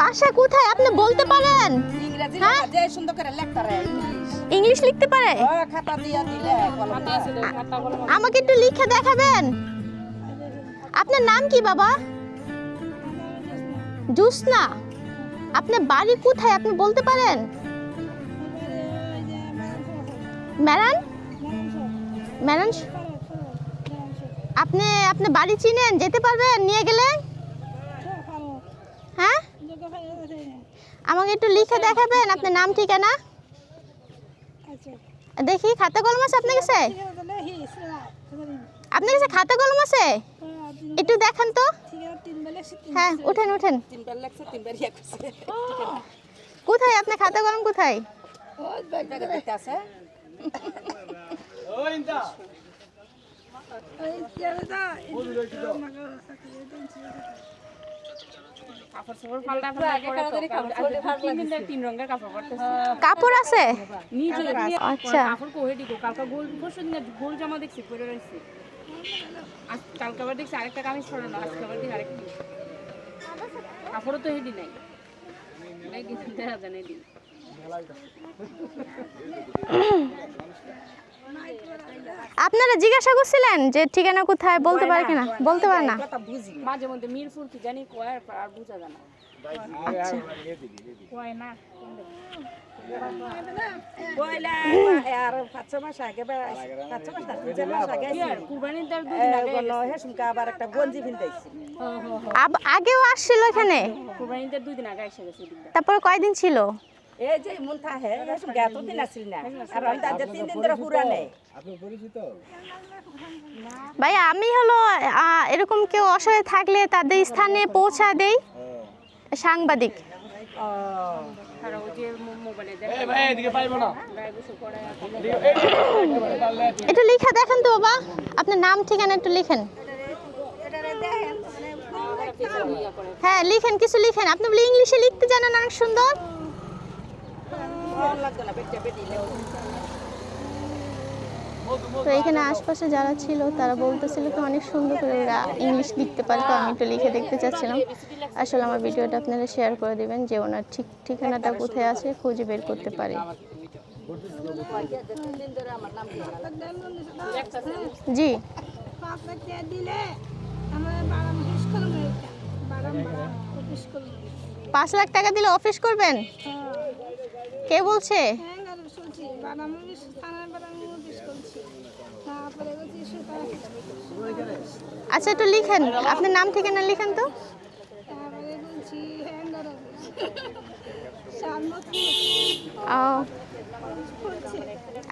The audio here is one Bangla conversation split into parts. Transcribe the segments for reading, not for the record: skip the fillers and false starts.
বাসা কোথায় আপনি বলতে পারেন? ইংরেজি হ্যাঁ? লেখা যে সুন্দর করে লিখতে পারে ইংলিশ। ইংলিশ লিখতে পারে? খাতা দিয়া দিলে কলম আছে খাতা কলম। আমাকে একটু লিখে দেখাবেন? আপনার নাম কি বাবা? জুসনা। আপনার বাড়ি কোথায় আপনি বলতে পারেন? মেরান? মেরান? আপনি আপনার বাড়ি চিনেন? যেতে পারবেন নিয়ে গেলে? হ্যাঁ, আমাকে একটু লিখে দেখাবেন আপনার নাম ঠিকানা? দেখি খাতা কলম আছে আপনার কাছে? আপনার কাছে খাতা কলম আছে? একটু দেখান তো। হ্যাঁ, উঠেন উঠেন। তিনবার লেখছে তিনবার ইয়া করছে। কোথায় আপনার খাতা কলম কোথায়? ওই ব্যাগটা দেখতে আছে। ওইটা ওই কেডা কাপড় সবর পাল্টা পাল্টা তিন রঙের কাপড় পরতেছে। কাপড় আছে? নিচে আচ্ছা, কাপড় কোহে দিকো কালকা গোল পরশুদিন গোল জামা দেখছি পরে রইছে। আজ কালকে আবার দেখছি আরেকটা কামিজ পরানো আজকে আবার দেখি আরেকটা কাপড়ও তো হেডি নাই নাই কিছু দেখা যায় না এদিন। আপনারা জিজ্ঞাসা করছিলেন যে ঠিকানা কোথায় বলতে পারে কিনা? বলতে পারে না। কথা বুঝি মাঝে মধ্যে মিরপুর কি জানি কয় আর বুঝা যায় না। আচ্ছা, কয় না কয়লা আর 5 মাস আগে 5 মাস না 3 মাস আগে কুরবানির দার দুদিন আগে গেল হেসমকা আবার একটা গঞ্জি ভিন্দাইছি। আগেও আসছিল এখানে? কুরবানির দার দুদিন আগে এসে গেছে দিন। তারপর কয়দিন ছিল? এই যে মুনথা হে হেসমকা এত দিন আসিল না আর আমরা যে 3 দিন ধরে পুরা নেই। আপনি পরিচিত? ভাই আমি হলো এরকম কেউ অসহায় থাকলে তাদের স্থানে পৌঁছা দেই, সাংবাদিক। আর ওই যে মোবাইলে দেখ এই ভাই এদিকে পাইবো না। একটু লিখে দেখেন তো বাবা, আপনার নাম ঠিকানা একটু লিখেন। হ্যাঁ লিখেন, কিছু লিখেন। আপনি বলে ইংলিশে লিখতে জানেন অনেক সুন্দর। তো এখানে আশপাশে যারা ছিল তারা বলতেছিল তো অনেক সুন্দর করে ওরা ইংলিশ লিখতে পারে, তো আমি একটু লিখে দেখতে চাচ্ছিলাম। আসলে আমার ভিডিওটা আপনারা শেয়ার করে দিবেন যে ওনার ঠিক ঠিকানাটা কোথায় আছে খুঁজে বের করতে পারি। জি, 5 লাখ টাকা দিলে অফিস করবেন? কে বলছে? আচ্ছা একটু লিখেন, আপনার নাম ঠিকানা লিখেন তো। ও,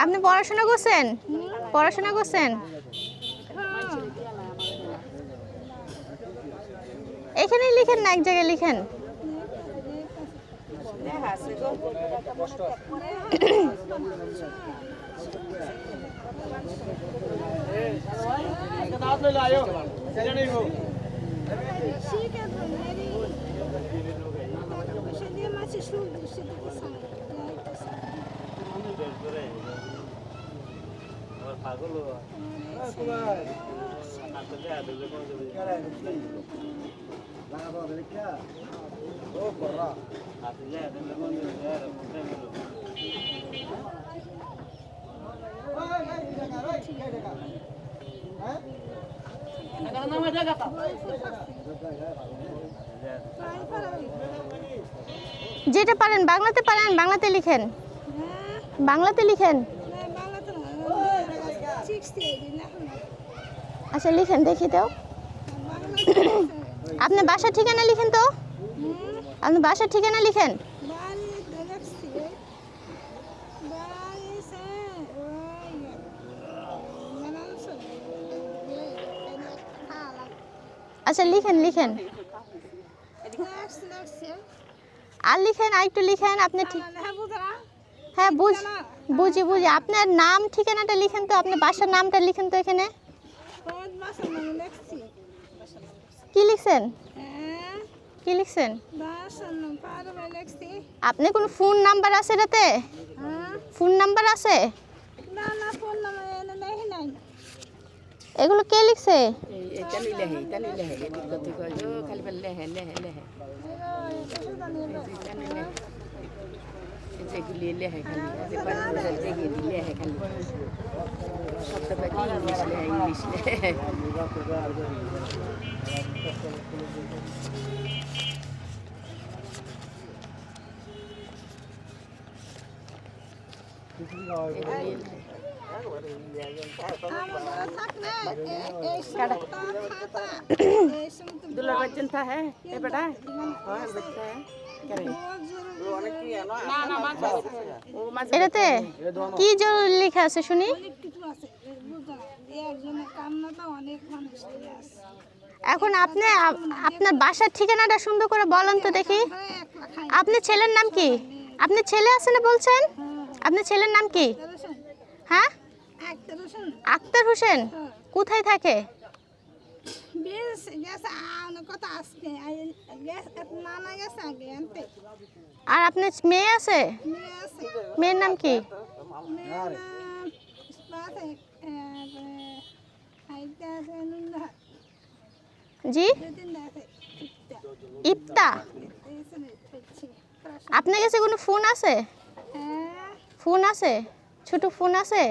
আপনি পড়াশোনা করছেন? পড়াশোনা করছেন? এখানেই লিখেন না, এক জায়গায় লিখেন। যেটা পারেন বাংলাতে পারেন, বাংলাতে লিখেন। বাংলাতে লিখেন। আচ্ছা লিখেন দেখি তো। আপনার বাসার ঠিকানা লিখেন তো। আপনার বাসার ঠিকানা লিখেন। আচ্ছা লিখেন লিখেন আর লিখেন, আর একটু লিখেন। আপনি হ্যাঁ বুঝি বুঝি। আপনার নাম ঠিকানাটা লিখেন তো, আপনার বাসার নামটা লিখেন তো এখানে। কি লিখছেন? কি লিখছেন? আপনি কোন ফোন নাম্বার আছে এটাতে? ফোন নাম্বার আছে? এগুলো কে লিখছে? এটা নিলে হে এটা এদিক থেকে কয় যে খালি বলে লেহে এটা নিলে যেগুলি লেহে খালি যে পারে যেগুলি দিলে হে খালি সপ্তাহে ইংলিশ লেহে दुल्हा बच्चन था है ये बड़ा हाँ बच्चा है करे এটাতে কি জোর লেখা আছে শুনি? এখন আপনি আপনার বাসার ঠিকানাটা সুন্দর করে বলেন তো দেখি। আপনার ছেলের নাম কি? আপনার ছেলে আছে না বলছেন? আপনার ছেলের নাম কি? হ্যাঁ, আক্তার হোসেন। কোথায় থাকে? আর আপনার মেয়ে আছে? মেয়ের নাম কি? জি, ইপ্তা। আপনার কাছে কোনো ফোন আছে? ফোন আছে? ছোট ফোন আছে?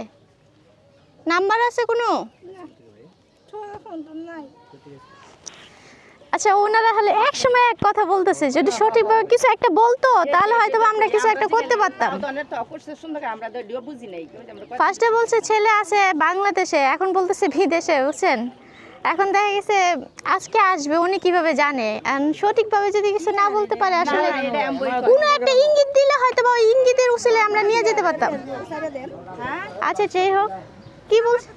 নাম্বার আছে কোনো? আচ্ছা, ওনারা হলে এক সময় এক কথা বলতেছে, যদি সঠিকভাবে কিছু একটা বলতো তাহলে হয়তো আমরা কিছু একটা করতে পারতাম। ফার্স্টে বলছে ছেলে আছে বাংলাদেশে, এখন বলতেছে বিদেশে, বুঝছেন? এখন দেখা গেছে আজকে আসবে, উনি কিভাবে জানে? সঠিকভাবে যদি কিছু না বলতে পারে, আসলে কোনো একটা ইঙ্গিত দিলে হয়তো বা ওই ইঙ্গিতের উসিলে আমরা নিয়ে যেতে পারতাম। আচ্ছা, যাই হোক, কি বলছে?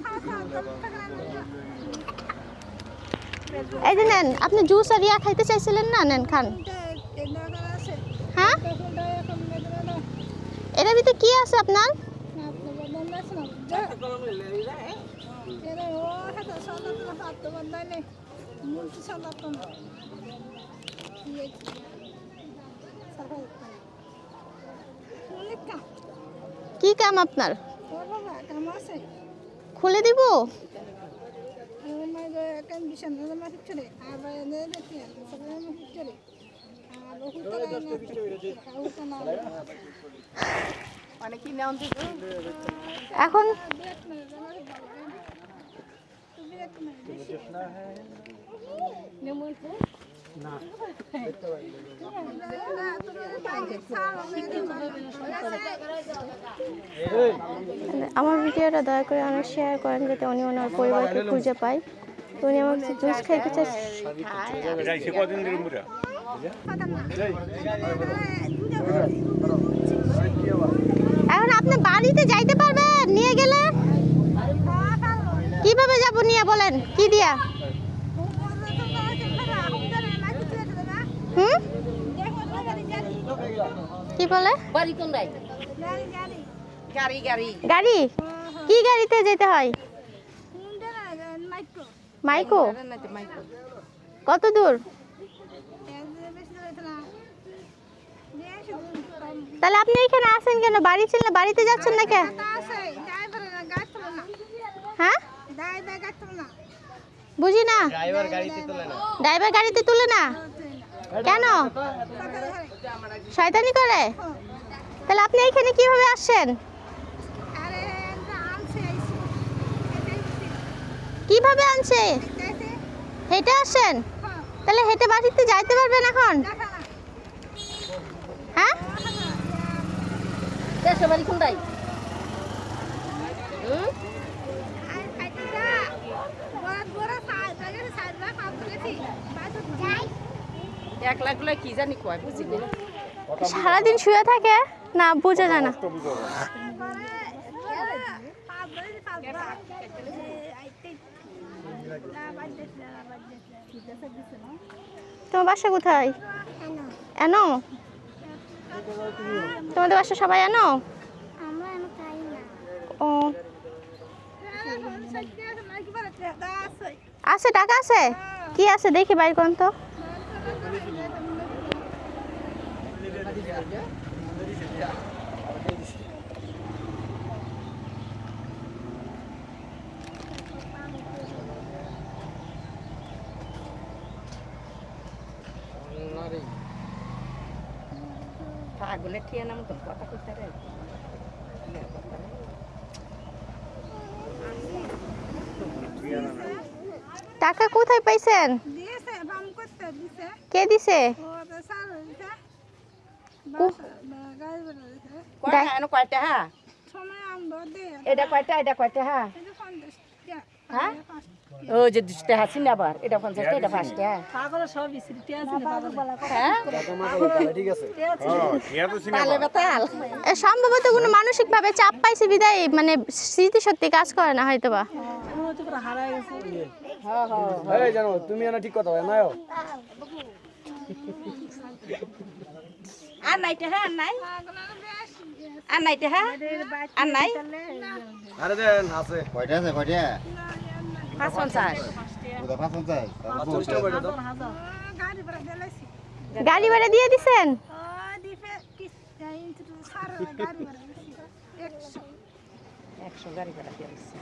এই যে নেন, আপনি জুস আর ইয়া খাইতে চাইছিলেন না, নেন খান। হ্যাঁ, এটার ভিতরে কি আছে আপনার? কি কাম আপনার? খুলে দিব? এখন আমার ভিডিওটা দয়া করে অনেক শেয়ার করেন, যাতে উনি ওনার পরিবারকে খুঁজে পায়। তো উনি আমার জুস খাইতে চাচ্ছে। এখন আপনি বাড়িতে যাইতে পারবেন নিয়ে গেলে? কিভাবে যাব নিয়ে বলেন? কি দিয়া? হুম, কি বলে? গাড়ি? কি গাড়িতে যেতে হয়? মাইকো? কত দূর? তাহলে আপনি এখানে আসেন কেন? বাড়ি ছিল না, বাড়িতে যাচ্ছেন না কেন? হ্যাঁ, বুঝি না। ড্রাইভার গাড়িতে তুলে না কেন? শয়তানি করে? তাহলে আপনি এখানে কিভাবে আসছেন? কিভাবে আনছে? হেঁটে আসেন? তাহলে হেঁটে বাড়িতে যাইতে পারবেন এখন? হ্যাঁ, দেশে বাড়ি কোনটাই? 1 লাখ গুলো কি জানি কয় বুঝিনি। সারাদিন শুয়ে থাকে না, বোঝা যায় না। তোমার বাসা কোথায়? এনো? তোমাদের বাসা সবাই এনো? ও, আছে, টাকা আছে? কি আছে দেখি, বাইর করুন তো। পাগলে ঠিয়া নাম তো কথা কইতে রে টাকা কোথায় পাইছেন? দিয়েছে বাম করতে দিছে কে দিছে? ও তো সার দিছে গাড়ি বেড়ে দিছে কয়টা এনো কয়টা হ্যাঁ সময় আমদো দে এটা কয়টা হ্যাঁ এই যে 50 হ্যাঁ ও যে 20 টাকা আছে না আবার এটা 50 টাকা এটা 5 টাকা পাগল সব বিসরিতে আছে না পাগল বলা হ্যাঁ ঠিক আছে তালে বাতাল সম্ভবত কোনো মানসিক ভাবে চাপ পাইছে বিদায় মানে স্মৃতি শক্তি কাজ করে না হয়তো বা। ও তো পুরো হারাই গেছে হ্যাঁ হ্যাঁ এই জানো তুমি না ঠিক কথা হয় নাও আর নাইতে হ্যাঁ আর নাই আর নাইতে হ্যাঁ আর নাই আরে দেন আছে কয়টা আছে কয়টা 550 ওটা 550 40 টাকা করে দাও গাড়ি বেড়ে দিলাইছি গাড়ি ভাড়া দিয়ে দিছেন? ও দিফে কি ইনটু সার গাড়ি বেড়ে দিছে 100 গাড়ি ভাড়া দিয়ে দিছে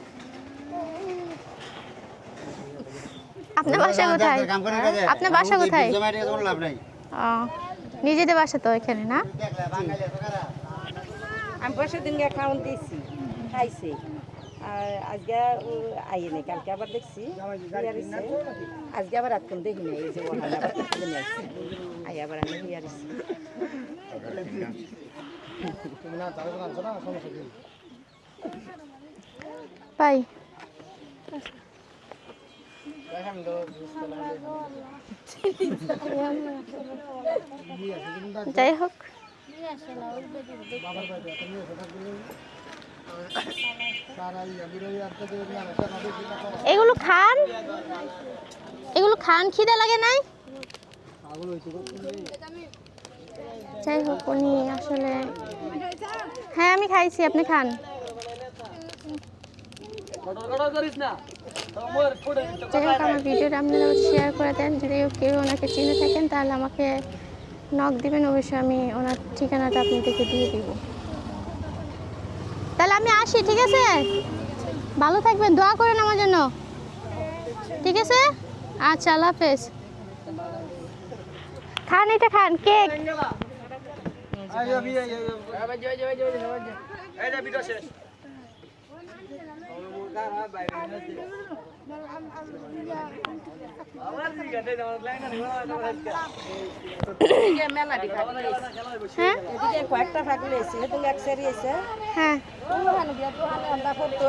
আপনার বাসা কোথায়? কাম করে কাজে আপনার বাসা কোথায়? জমাইতে কোনো লাভ নাই ও, নিজেদের বাসা তো এখানে না? আমি বসে দিন গিয়ে খাওয়ান দিয়েছি খাইছে আর আজকে আইয়ে নেই কালকে আবার দেখছি হুইয়ারিছে আজকে আবার রাতক্ষণ দেখি নাই এই যে ওখানে আবার দেখতে নিয়ে আসছি আই আবার আমি হুইয়ারিছি পাই যাই হোক এগুলো খান, এগুলো খান, খিদে লাগে নাই? যাই হোক উনি আসলে হ্যাঁ আমি খাইছি, আপনি খান। যাই হোক আমার ভিডিওটা আপনারা শেয়ার করে দেন, যদি কেউ ওনাকে চিনে থাকেন তাহলে আমাকে নক দিবেন, অবশ্যই আমি ওনার ঠিকানাটা আপনাদেরকে দিয়ে দিব। তাহলে আমি আসি, ঠিক আছে? ভালো থাকবেন, দোয়া করেন আমার জন্য, ঠিক আছে? আচ্ছা, আল্লাহ হাফেজ। খান, এটা খান, কেক। হ্যাঁ এদিকে কয়েকটা ফাঁকলে এসে তুমি এক সেরি এসে হ্যাঁ ওখানে গিয়ে দোকানে আমরা পড়তে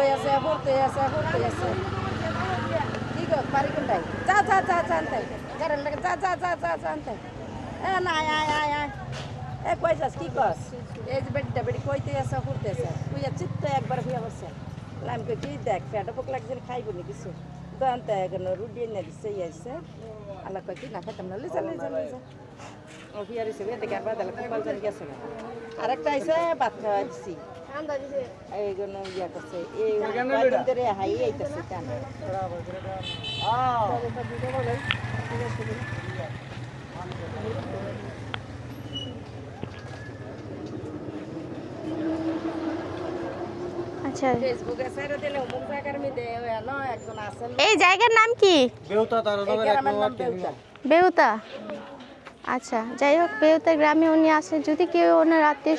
আছে কি গো পারি কোনটাই যা জানতাই গাড়ির লাগে যা জানতাই না আয় এ কই যাস কি কস এই যে বেটি কইতে আছে পড়তে আছে তুই চিত্ত একবার হইয়া বসে লাম কই কি দেখ পেটা পোক লাগছে খাইব নি কিছু দোকানতে এখন রুটি এনে দিছে আইছে আল্লাহ কই কি না খাইতাম না লইজা ও ফিয়ার হিসেবে দেখে আবার দালা কপাল জানি গেছে না আরেকটা আইছে ভাত খাওয়া দিছি এইগুলো ইয়া করছে এই কয়দিন ধরে হাই আইতেছে টান আচ্ছা, ফেসবুকে ছেড়ে দিলে অমুক জায়গার মধ্যে একজন আছেন এই জায়গার নাম কি? বেউতা তার এই গ্রামের নাম বেউতা বেউতা। আচ্ছা, যাই হোক বেউতা গ্রামে উনি আছে, যদি কেউ ওনার আত্মীয়